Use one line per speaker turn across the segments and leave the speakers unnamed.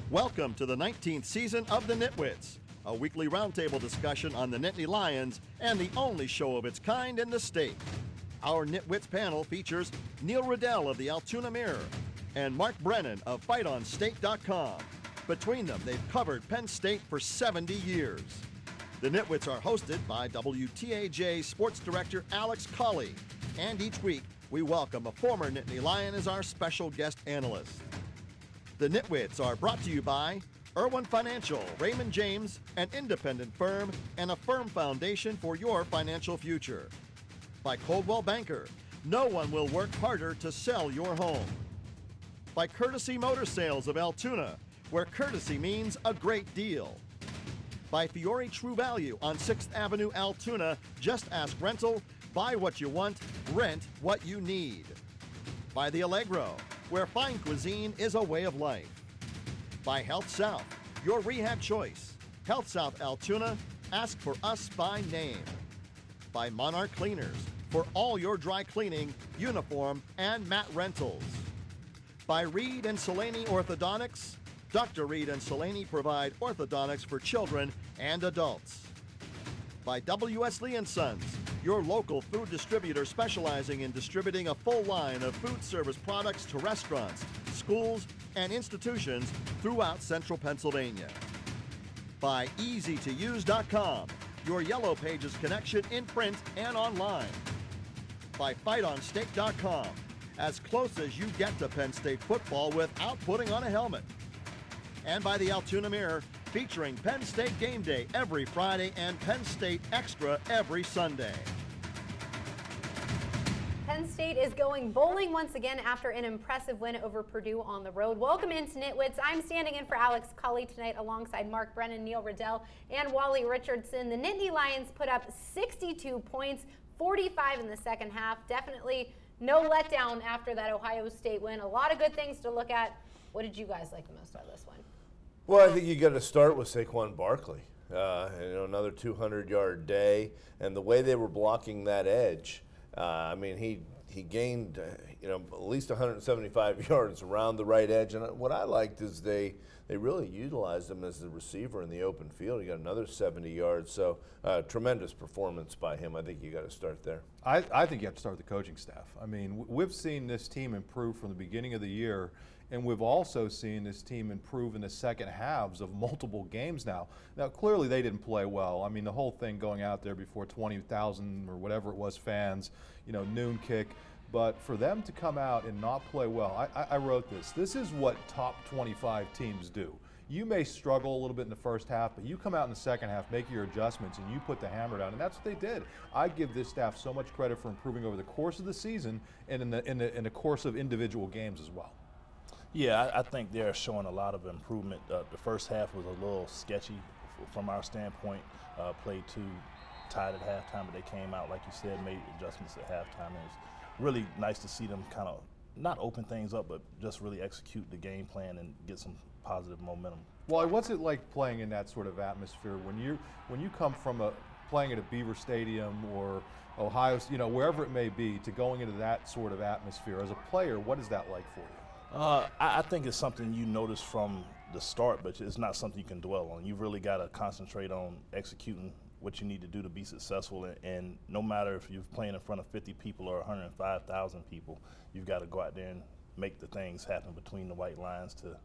Welcome to the 19th season of the Nitwits, a weekly roundtable discussion on the Nittany Lions and the only show of its kind in the state. Our Nitwits panel features Neil Riddell of the Altoona Mirror and Mark Brennan of FightOnState.com. Between them, they've covered Penn State for 70 years. The Nitwits are hosted by WTAJ Sports Director Alex Colley, and each week we welcome a former Nittany Lion as our special guest analyst. The Nitwits are brought to you by Irwin Financial, Raymond James, an independent firm and a firm foundation for your financial future. By Coldwell Banker, no one will work harder to sell your home. By Courtesy Motor Sales of Altoona, where courtesy means a great deal. By Fiore True Value on 6th Avenue, Altoona, just ask rental, buy what you want, rent what you need. By The Allegro, where fine cuisine is a way of life. By Health South, your rehab choice. Health South Altoona, ask for us by name. By Monarch Cleaners, for all your dry cleaning, uniform, and mat rentals. By Reed and Salaney Orthodontics, Dr. Reed and Salaney provide orthodontics for children and adults. By W.S. Lee & Sons, your local food distributor specializing in distributing a full line of food service products to restaurants, schools, and institutions throughout central Pennsylvania. By EasyToUse.com, your Yellow Pages connection in print and online. By FightOnState.com, as close as you get to Penn State football without putting on a helmet. And by the Altoona Mirror, featuring Penn State Game Day every Friday and Penn State Extra every Sunday.
Penn State is going bowling once again after an impressive win over Purdue on the road. Welcome into Nitwits. I'm standing in for Alex Colley tonight alongside Mark Brennan, Neil Riddell, and Wally Richardson. The Nittany Lions put up 62 points, 45 in the second half. Definitely no letdown after that Ohio State win. A lot of good things to look at. What did you guys like the most out of this one?
Well, I think you got to start with Saquon Barkley. Another 200-yard day, and the way they were blocking that edge. He gained at least 175 yards around the right edge, and what I liked is they really utilized him as the receiver in the open field. He got another 70 yards, so tremendous performance by him. I think you got to start there.
I think you have to start with the coaching staff. I mean, we've seen this team improve from the beginning of the year, and we've also seen this team improve in the second halves of multiple games now. Now, clearly they didn't play well. I mean, the whole thing going out there before 20,000 or whatever it was fans, noon kick. But for them to come out and not play well, I wrote this. This is what top 25 teams do. You may struggle a little bit in the first half, but you come out in the second half, make your adjustments, and you put the hammer down, and that's what they did. I give this staff so much credit for improving over the course of the season and in the course of individual games as well.
Yeah, I think they're showing a lot of improvement. The first half was a little sketchy from our standpoint. Played too tight at halftime, but they came out, like you said, made adjustments at halftime. And it's really nice to see them kind of not open things up, but just really execute the game plan and get some positive momentum.
Well, what's it like playing in that sort of atmosphere when you come from playing at a Beaver Stadium or Ohio, wherever it may be, to going into that sort of atmosphere as a player? What is that like for you?
I think it's something you notice from the start, but it's not something you can dwell on. You really got to concentrate on executing what you need to do to be successful, and no matter if you're playing in front of 50 people or 105,000 people, you've got to go out there and make the things happen between the white lines to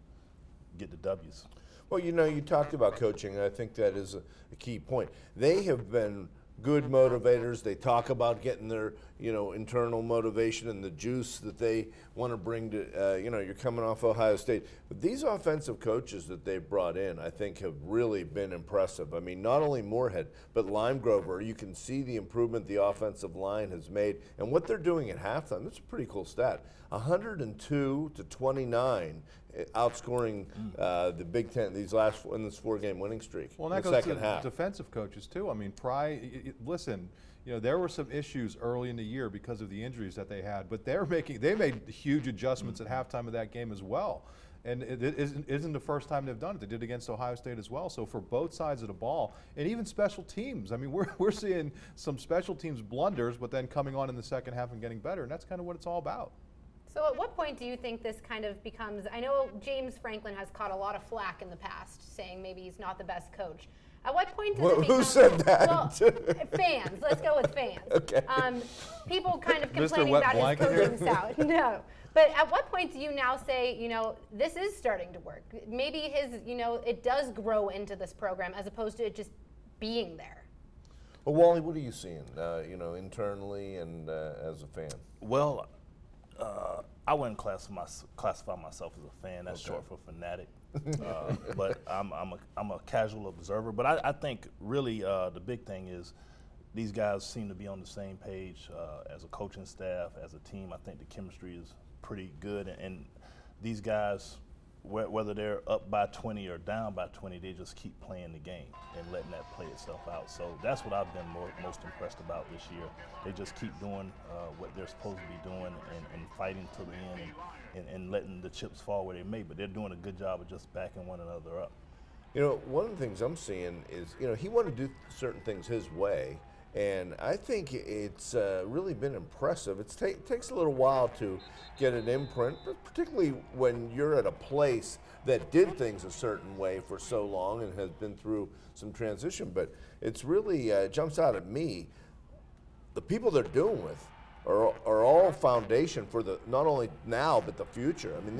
get the W's.
Well, you talked about coaching, and I think that is a key point. They have been good motivators. They talk about getting their internal motivation and the juice that they want to bring to you're coming off Ohio State. But these offensive coaches that they've brought in, I think, have really been impressive. I mean, not only Moorhead, but Lime Grover. You can see the improvement the offensive line has made, and what they're doing at halftime. That's a pretty cool stat. 102-29, outscoring the Big Ten in this 4-game winning streak.
Well, and that goes to defensive coaches too. I mean, listen, there were some issues early in the year because of the injuries that they had, but they made huge adjustments at halftime of that game as well. And it isn't the first time they've done it. They did it against Ohio State as well. So for both sides of the ball, and even special teams, I mean, we're seeing some special teams blunders, but then coming on in the second half and getting better, and that's kind of what it's all about.
So at what point do you think this kind of becomes, I know James Franklin has caught a lot of flack in the past, saying maybe he's not the best coach. At what point does it become...
Who said that?
Well, fans. Let's go with fans.
Okay.
People kind of
Mr.
complaining
Wet
about his
Blanket
coaching style. No. But at what point do you now say, this is starting to work? Maybe it does grow into this program as opposed to it just being there.
Well, Wally, what are you seeing, internally and as a fan?
Well, I wouldn't classify myself as a fan. That's short for fanatic. But I'm a casual observer. But I think really the big thing is these guys seem to be on the same page as a coaching staff, as a team. I think the chemistry is pretty good, and these guys, whether they're up by 20 or down by 20, they just keep playing the game and letting that play itself out. So that's what I've been most impressed about this year. They just keep doing what they're supposed to be doing and fighting to the end and letting the chips fall where they may. But they're doing a good job of just backing one another up.
One of the things I'm seeing is, he wanted to do certain things his way, and I think it's really been impressive. It takes a little while to get an imprint, but particularly when you're at a place that did things a certain way for so long and has been through some transition. But it's really jumps out at me. The people they're doing with are all foundation for the not only now but the future. I mean,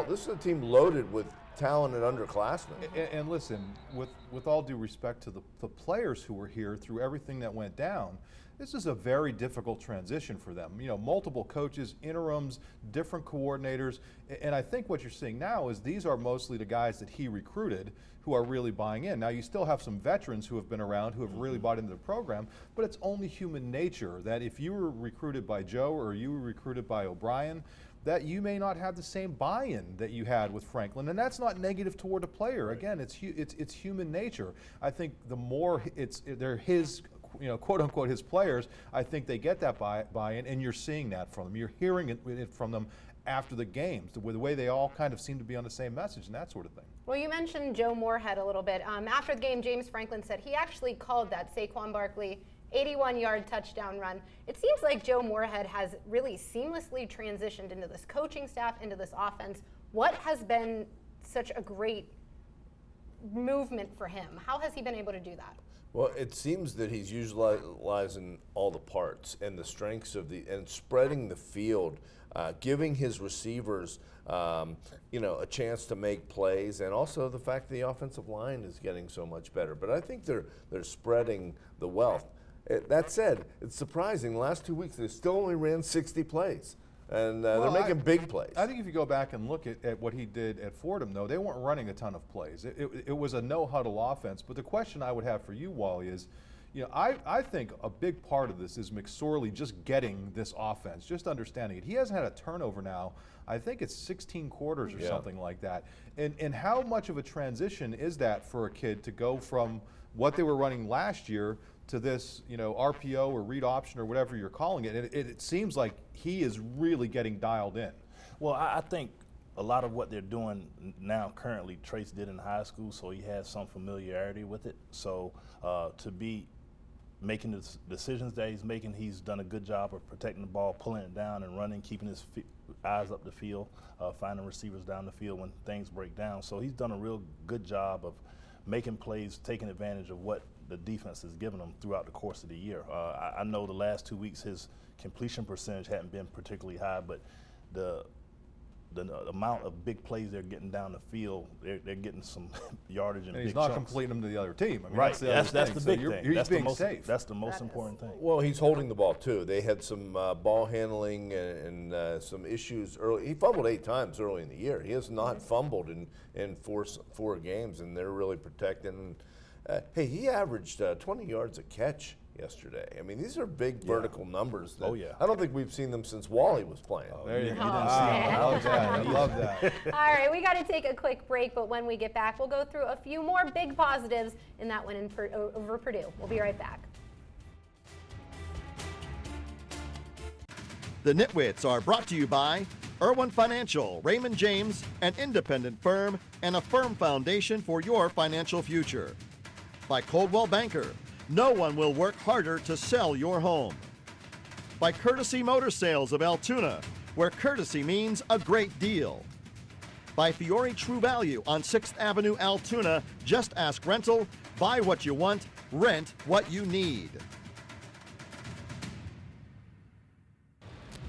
this is a team loaded with talented underclassmen.
And listen, with all due respect to the players who were here through everything that went down, this is a very difficult transition for them. Multiple coaches, interims, different coordinators, and I think what you're seeing now is these are mostly the guys that he recruited who are really buying in. Now you still have some veterans who have been around who have really bought into the program, but it's only human nature that if you were recruited by Joe or you were recruited by O'Brien, that you may not have the same buy-in that you had with Franklin, and that's not negative toward a player. Again, it's human nature. I think the more they're his, quote unquote his players, I think they get that buy-in, and you're seeing that from them. You're hearing it from them after the games, the way they all kind of seem to be on the same message and that sort of thing.
Well, you mentioned Joe Moorhead a little bit. After the game, James Franklin said he actually called that Saquon Barkley 81-yard touchdown run. It seems like Joe Moorhead has really seamlessly transitioned into this coaching staff, into this offense. What has been such a great movement for him? How has he been able to do that?
Well, it seems that he's utilizing all the parts and the strengths and spreading the field, giving his receivers, a chance to make plays, and also the fact that the offensive line is getting so much better. But I think they're spreading the wealth. That said, it's surprising. The last 2 weeks, they still only ran 60 plays, and they're making big plays.
I think if you go back and look at what he did at Fordham, though, they weren't running a ton of plays. It was a no-huddle offense. But the question I would have for you, Wally, is, I think a big part of this is McSorley just getting this offense, just understanding it. He hasn't had a turnover now. I think it's 16 quarters or something like that. And how much of a transition is that for a kid to go from what they were running last year to this, RPO or read option or whatever you're calling it? It seems like he is really getting dialed in.
Well, I think a lot of what they're doing now currently Trace did in high school, so he has some familiarity with it. So to be making the decisions that he's making, he's done a good job of protecting the ball, pulling it down and running, keeping his eyes up the field, finding receivers down the field when things break down. So he's done a real good job of making plays, taking advantage of what the defense has given him throughout the course of the year. I know the last 2 weeks his completion percentage hadn't been particularly high, but the amount of big plays they're getting down the field, they're getting some yardage and
he's
big
not
chunks.
completing them to the other team. I mean,
Right,
that's
the big thing.
He's being safe.
That's the most important thing.
Well, he's holding the ball too. They had some ball handling and some issues early. He fumbled 8 times early in the year. He has not fumbled in four games, and they're really protecting. Hey, he averaged 20 yards a catch yesterday. I mean, these are big vertical numbers. That I don't think we've seen them since Wally was playing.
There you go.
I
love that. I love that.
All right, we got to take a quick break, but when we get back, we'll go through a few more big positives in that win over Purdue. We'll be right back.
The Nitwits are brought to you by Irwin Financial, Raymond James, an independent firm and a firm foundation for your financial future. By Coldwell Banker, no one will work harder to sell your home. By Courtesy Motor Sales of Altoona, where courtesy means a great deal. By Fiore True Value on 6th Avenue, Altoona. Just ask rental. Buy what you want, rent what you need.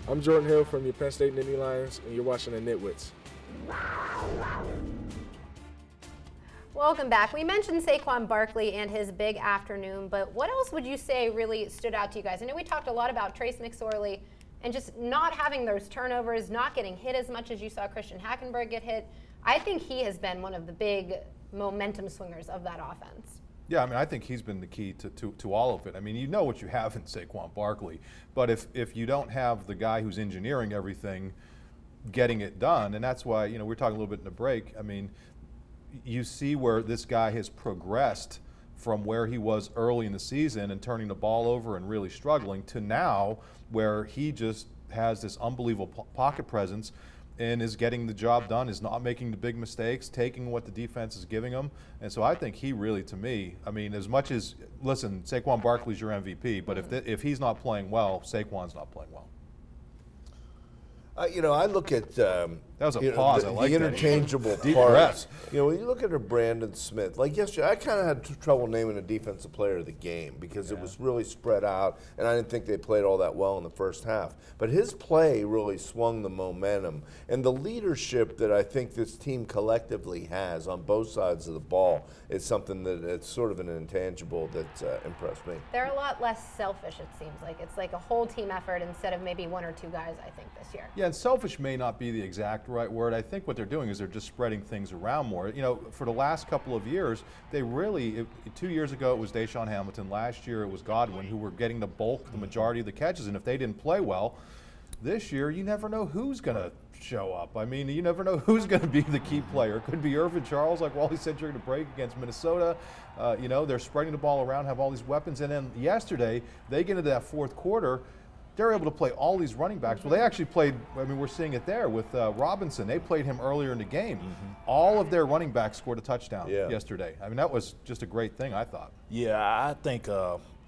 I'm Jordan Hill from your Penn State Nittany Lions, and you're watching the Nitwits.
Welcome back. We mentioned Saquon Barkley and his big afternoon, but what else would you say really stood out to you guys? I know we talked a lot about Trace McSorley and just not having those turnovers, not getting hit as much as you saw Christian Hackenberg get hit. I think he has been one of the big momentum swingers of that offense.
Yeah, I mean, I think he's been the key to all of it. I mean, you know what you have in Saquon Barkley, but if you don't have the guy who's engineering everything getting it done, and that's why, you know, we were talking a little bit in the break, I mean, you see where this guy has progressed from where he was early in the season and turning the ball over and really struggling to now where he just has this unbelievable pocket presence and is getting the job done, is not making the big mistakes, taking what the defense is giving him. And so I think he really, to me, I mean, as much as, listen, Saquon Barkley's your MVP, but if he's not playing well, Saquon's not playing well.
You know, I look at
that was a pause. I like
the
that.
interchangeable
Deep
parts.
breaths.
You know, when you look at a Brandon Smith, like yesterday, I kind of had trouble naming a defensive player of the game because it was really spread out, and I didn't think they played all that well in the first half. But his play really swung the momentum, and the leadership that I think this team collectively has on both sides of the ball is something that it's sort of an intangible that impressed me.
They're a lot less selfish, it seems like. It's like a whole team effort instead of maybe one or two guys, I think, this year.
Yeah, and selfish may not be the exact right word. I think what they're doing is they're just spreading things around more. You know, for the last couple of years, they really, 2 years ago it was Deshaun Hamilton. Last year it was Godwin who were getting the majority of the catches. And if they didn't play well, this year you never know who's going to show up. I mean, you never know who's going to be the key player. It could be Irvin Charles, like Wally said during the break against Minnesota. You know, they're spreading the ball around, have all these weapons. And then yesterday, they get into that fourth quarter, they're able to play all these running backs. Well, they actually played, I mean, we're seeing it there with Robinson. They played him earlier in the game. All of their running backs scored a touchdown yesterday. I mean, that was just a great thing, I thought.
Yeah, I think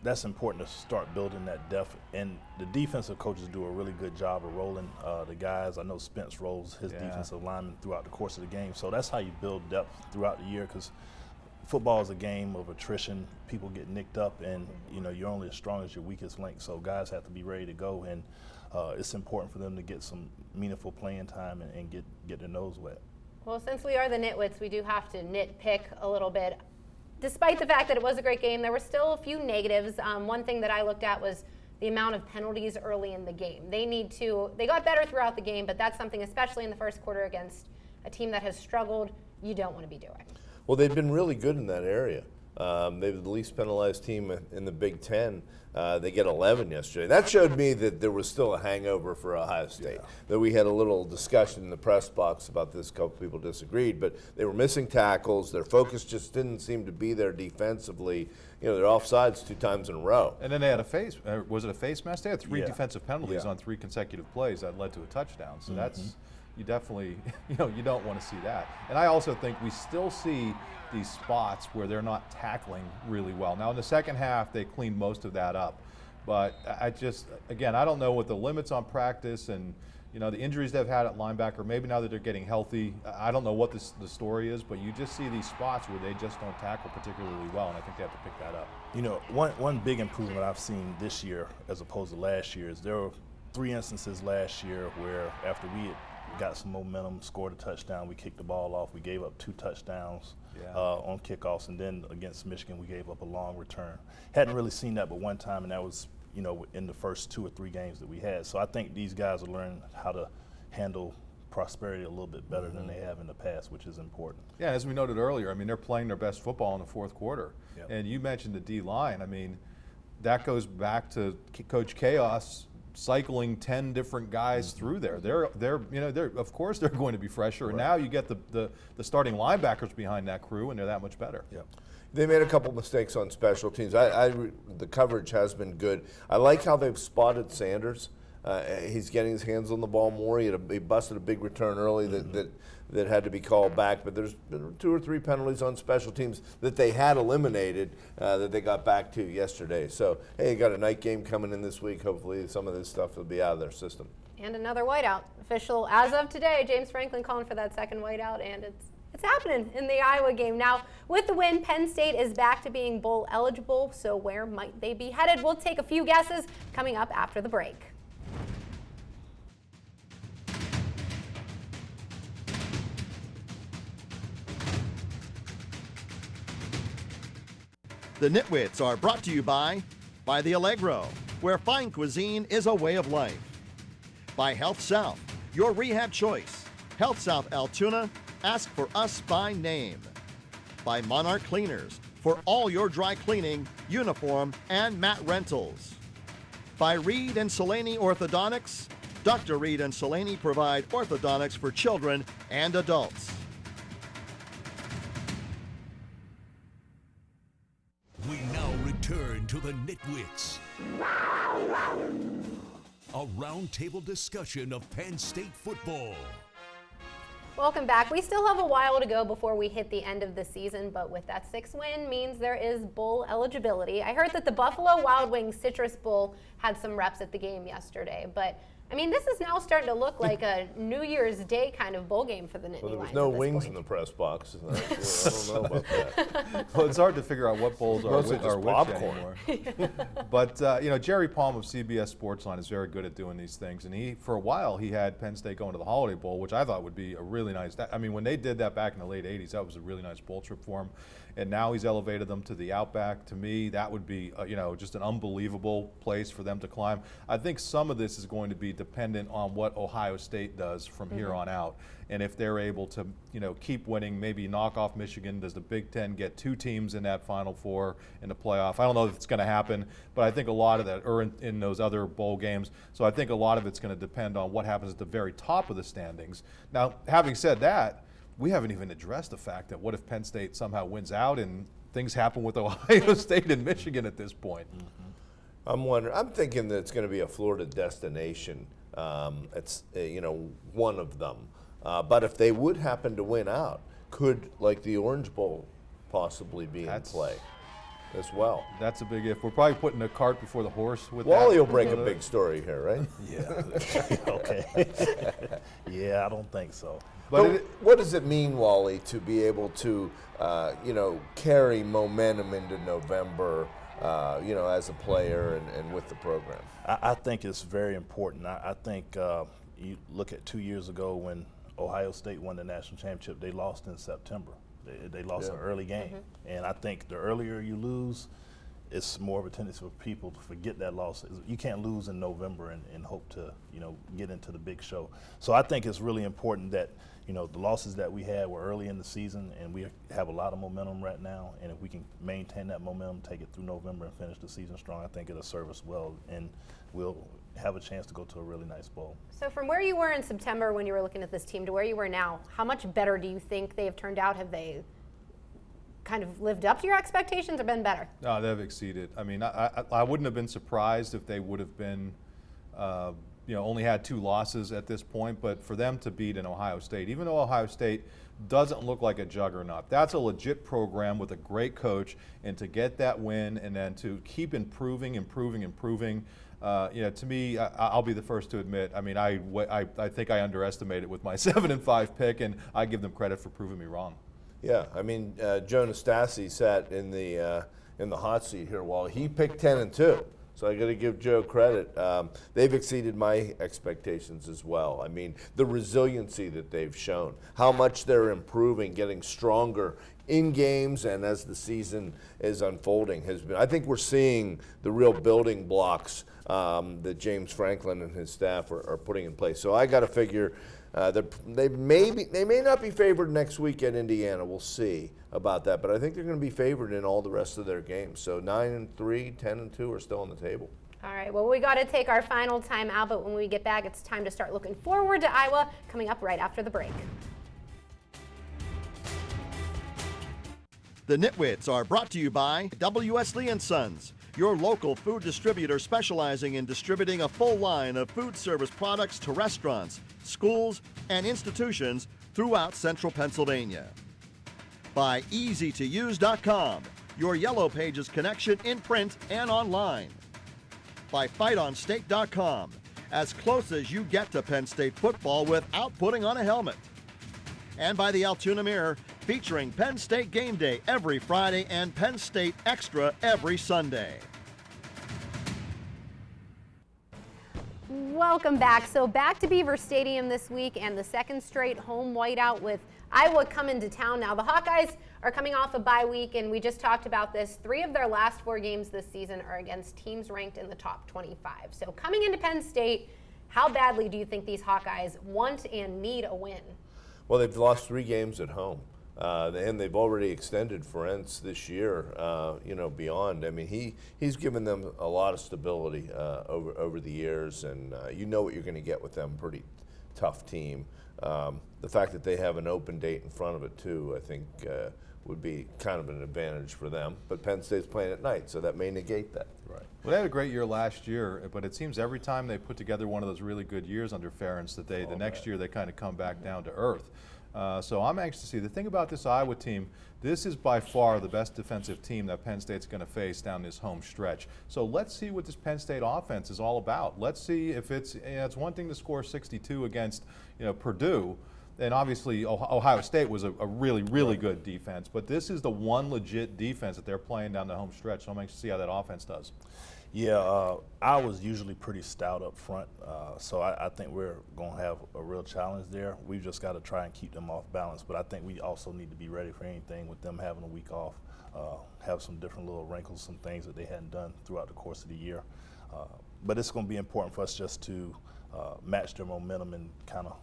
that's important to start building that depth. And the defensive coaches do a really good job of rolling the guys. I know Spence rolls his defensive linemen throughout the course of the game. So that's how you build depth throughout the year, because football is a game of attrition. People get nicked up, and you know you're only as strong as your weakest link. So guys have to be ready to go, and it's important for them to get some meaningful playing time and get their nose wet.
Well, since we are the Nitwits, we do have to nitpick a little bit. Despite the fact that it was a great game, there were still a few negatives. One thing that I looked at was the amount of penalties early in the game. They got better throughout the game, but that's something, especially in the first quarter against a team that has struggled, you don't want to be doing.
Well, they've been really good in that area. They're the least penalized team in the Big Ten. They get 11 yesterday. That showed me that there was still a hangover for Ohio State. That we had a little discussion in the press box about this. A couple people disagreed, but they were missing tackles. Their focus just didn't seem to be there defensively. You know, they're offsides 2 times in a row.
And then they had was it a face mask? They had 3 defensive penalties on 3 consecutive plays that led to a touchdown. So that's, you definitely, you know, you don't want to see that. And I also think we still see these spots where they're not tackling really well. Now in the second half, they cleaned most of that up. But I just, again, I don't know what the limits on practice and, you know, the injuries they've had at linebacker, maybe now that they're getting healthy, I don't know what the story is, but you just see these spots where they just don't tackle particularly well, and I think they have to pick that up.
You know, one big improvement I've seen this year as opposed to last year is there were 3 instances last year where after we had got some momentum, scored a touchdown, we kicked the ball off, we gave up 2 touchdowns on kickoffs, and then against Michigan we gave up a long return. Hadn't really seen that but one time, and that was, you know, in the first 2 or 3 games that we had. So I think these guys are learning how to handle prosperity a little bit better than they have in the past, which is important.
Yeah, as we noted earlier, I mean, they're playing their best football in the fourth quarter. And you mentioned the D-line. I mean, that goes back to Coach Chaos cycling 10 different guys through there. They're you know, of course they're going to be fresher, and now you get the starting linebackers behind that crew, and they're that much better.
They made a couple mistakes on special teams. The coverage has been good. I like how they've spotted Sanders. He's getting his hands on the ball more. He busted a big return early that had to be called back. But there's been 2 or 3 penalties on special teams that they had eliminated that they got back to yesterday. So, hey, you got a night game coming in this week. Hopefully some of this stuff will be out of their system.
And another whiteout. Official as of today, James Franklin calling for that second whiteout, and it's happening in the Iowa game. Now, with the win, Penn State is back to being bowl eligible, so where might they be headed? We'll take a few guesses coming up after the break.
The Nitwits are brought to you by the Allegro, where fine cuisine is a way of life. By Health South, your rehab choice. Health South Altoona, ask for us by name. By Monarch Cleaners, for all your dry cleaning, uniform, and mat rentals. By Reed and Salaney Orthodontics. Dr. Reed and Salaney provide orthodontics for children and adults.
We now return to the Nitwits. A roundtable discussion of Penn State football.
Welcome back. We still have a while to go before we hit the end of the season, but with that 6th win means there is bowl eligibility. I heard that the Buffalo Wild Wings Citrus Bowl had some reps at the game yesterday, but I mean, this is now starting to look like a New Year's Day kind of bowl game for the Nittany
Well, there was
Lions
no
at this
wings
point.
in the press box. I don't know about that.
Well, it's hard to figure out what bowls are
Mostly
which
just
anymore.
popcorn.
But you know, Jerry Palm of CBS Sportsline is very good at doing these things, and for a while he had Penn State going to the Holiday Bowl, which I thought would be a really nice. I mean, when they did that back in the late '80s, that was a really nice bowl trip for him. And now he's elevated them to the Outback. To me, that would be you know, just an unbelievable place for them to climb. I think some of this is going to be dependent on what Ohio State does from here on out, and if they're able to, you know, keep winning, maybe knock off Michigan. Does the Big Ten get 2 teams in that Final Four in the playoff? I don't know if it's going to happen, but I think a lot of that are in those other bowl games. So I think a lot of it's going to depend on what happens at the very top of the standings. Now, having said that, we haven't even addressed the fact that what if Penn State somehow wins out and things happen with Ohio State and Michigan at this point?
I'm thinking that it's going to be a Florida destination. It's you know, one of them. But if they would happen to win out, could like the Orange Bowl possibly be in play as well?
That's a big if. We're probably putting the cart before the horse with
Wally
that.
will break a big story here, right?
Yeah. Okay. Yeah, I don't think so.
But what does it mean, Wally, to be able to, you know, carry momentum into November, you know, as a player and with the program?
I think it's very important. I think you look at 2 years ago when Ohio State won the national championship, they lost in September. They lost an early game. And I think the earlier you lose, it's more of a tendency for people to forget that loss. You can't lose in November and hope to, you know, get into the big show. So I think it's really important that, you know, the losses that we had were early in the season, and we have a lot of momentum right now. And if we can maintain that momentum, take it through November and finish the season strong, I think it'll serve us well, and we'll have a chance to go to a really nice bowl.
So from where you were in September when you were looking at this team to where you were now, how much better do you think they have turned out? Have they kind of lived up to your expectations or been better?
No, they've exceeded. I mean, I wouldn't have been surprised if they would have been, you know, only had 2 losses at this point, but for them to beat an Ohio State, even though Ohio State doesn't look like a juggernaut, that's a legit program with a great coach, and to get that win and then to keep improving, you know, to me, I'll be the first to admit, I mean, I think I underestimated with my 7-5 pick, and I give them credit for proving me wrong.
Yeah, I mean, Joe Nastasi sat in the hot seat here while he picked 10-2. So I got to give Joe credit. They've exceeded my expectations as well. I mean, the resiliency that they've shown, how much they're improving, getting stronger in games and as the season is unfolding has been. I think we're seeing the real building blocks that James Franklin and his staff are putting in place. So I got to figure they may not be favored next week at Indiana. We'll see about that, but I think they're going to be favored in all the rest of their games. So 9-3, 10-2 are still on the table.
All right, well, we got to take our final time out, but when we get back, it's time to start looking forward to Iowa, coming up right after the break.
The Nitwits are brought to you by W.S. Lee & Sons, your local food distributor specializing in distributing a full line of food service products to restaurants, schools, and institutions throughout central Pennsylvania. By EasyToUse.com, your Yellow Pages connection in print and online. By FightOnState.com, as close as you get to Penn State football without putting on a helmet. And by the Altoona Mirror, featuring Penn State Game Day every Friday and Penn State Extra every Sunday.
Welcome back. So back to Beaver Stadium this week and the second straight home whiteout with Iowa coming to town now. The Hawkeyes are coming off a bye week, and we just talked about this. 3 of their last 4 games this season are against teams ranked in the top 25. So coming into Penn State, how badly do you think these Hawkeyes want and need a win?
Well, they've lost 3 games at home, and they've already extended Ferentz this year, beyond. I mean, he's given them a lot of stability over the years, and you know what you're going to get with them. Pretty tough team. The fact that they have an open date in front of it, too, I think would be kind of an advantage for them. But Penn State's playing at night, so that may negate that.
Right. Well, they had a great year last year, but it seems every time they put together one of those really good years under Ferentz that the next year they kind of come back down to earth. So I'm anxious to see. The thing about this Iowa team, this is by far the best defensive team that Penn State's going to face down this home stretch. So let's see what this Penn State offense is all about. Let's see if it's one thing to score 62 against Purdue. And obviously, Ohio State was a really, really good defense. But this is the one legit defense that they're playing down the home stretch. So I'm anxious to see how that offense does.
Yeah, I was usually pretty stout up front. So I think we're going to have a real challenge there. We've just got to try and keep them off balance. But I think we also need to be ready for anything with them having a week off, have some different little wrinkles, some things that they hadn't done throughout the course of the year. But it's going to be important for us just to match their momentum and kind of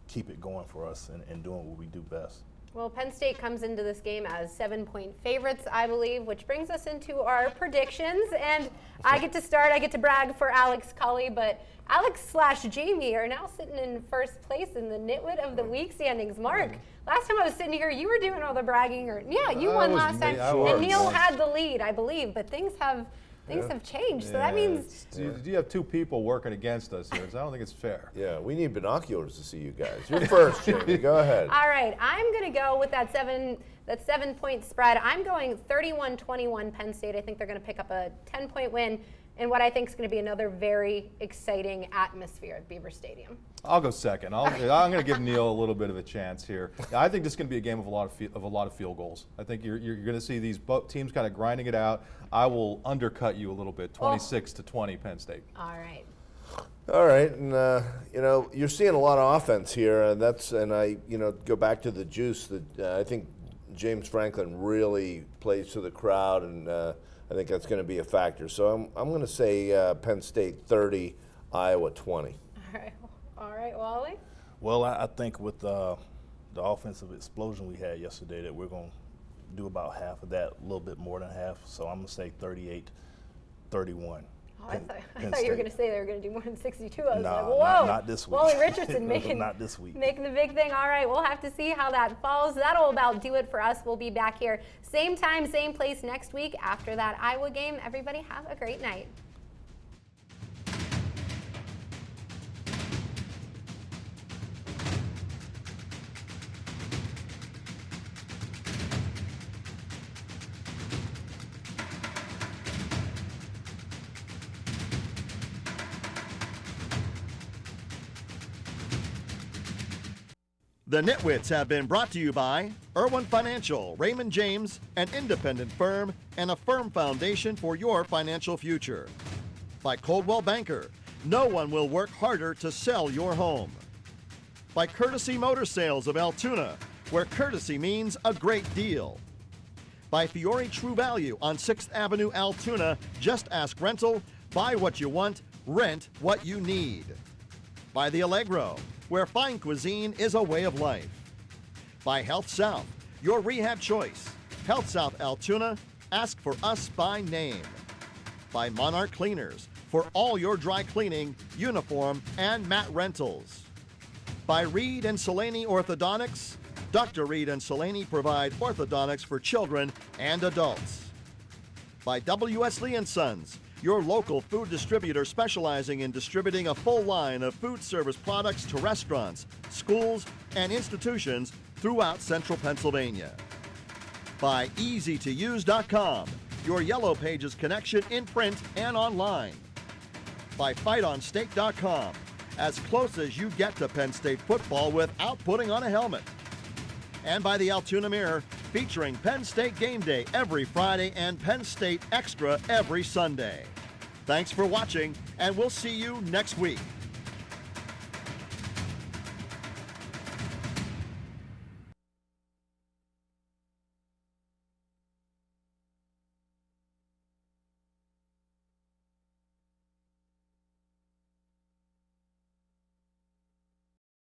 keep it going for us and doing what we do best.
Well, Penn State comes into this game as 7-point favorites, I believe, which brings us into our predictions. And I get to start. I get to brag for Alex Cully, but Alex/Jamie are now sitting in first place in the Nitwit of the Week standings. Mark, last time I was sitting here, you were doing all the bragging. You won last time. And Neil had the lead, I believe, but things have changed, so that means...
You have 2 people working against us here, so I don't think it's fair.
Yeah, we need binoculars to see you guys. You're first, Jamie. Go ahead.
All right, I'm going to go with that 7-point spread. I'm going 31-21 Penn State. I think they're going to pick up a 10-point win in what I think is going to be another very exciting atmosphere at Beaver Stadium.
I'll go second. I'm going to give Neil a little bit of a chance here. I think this is going to be a game of a lot of field goals. I think you're going to see these teams kind of grinding it out. I will undercut you a little bit, 26-20 Penn State.
All right.
All right, and you're seeing a lot of offense here, and I go back to the juice that I think James Franklin really plays to the crowd, and I think that's going to be a factor. So I'm going to say Penn State 30, Iowa 20.
All right, Wally?
Well, I think with the offensive explosion we had yesterday that we're going to do about half of that, a little bit more than half. So I'm going to say 38-31.
I thought you were going to say they were going to do more than 62. I was like, whoa.
Not this week.
Wally Richardson making
not this week.
Making the big thing. All right, we'll have to see how that falls. That'll about do it for us. We'll be back here same time, same place next week after that Iowa game. Everybody have a great night.
The Nitwits have been brought to you by Irwin Financial, Raymond James, an independent firm and a firm foundation for your financial future. By Coldwell Banker, no one will work harder to sell your home. By Courtesy Motor Sales of Altoona, where courtesy means a great deal. By Fiore True Value on 6th Avenue, Altoona, just ask rental, buy what you want, rent what you need. By The Allegro, where fine cuisine is a way of life. By Health South, your rehab choice. Health South Altoona, ask for us by name. By Monarch Cleaners, for all your dry cleaning, uniform, and mat rentals. By Reed and Selaney Orthodontics, Dr. Reed and Selaney provide orthodontics for children and adults. By W.S. Lee & Sons, your local food distributor specializing in distributing a full line of food service products to restaurants, schools, and institutions throughout central Pennsylvania. By EasyToUse.com, your Yellow Pages connection in print and online. by FightOnState.com. As close as you get to Penn State football without putting on a helmet. And by the Altoona Mirror, featuring Penn State Game Day every Friday and Penn State Extra every Sunday. Thanks for watching, and we'll see you next week.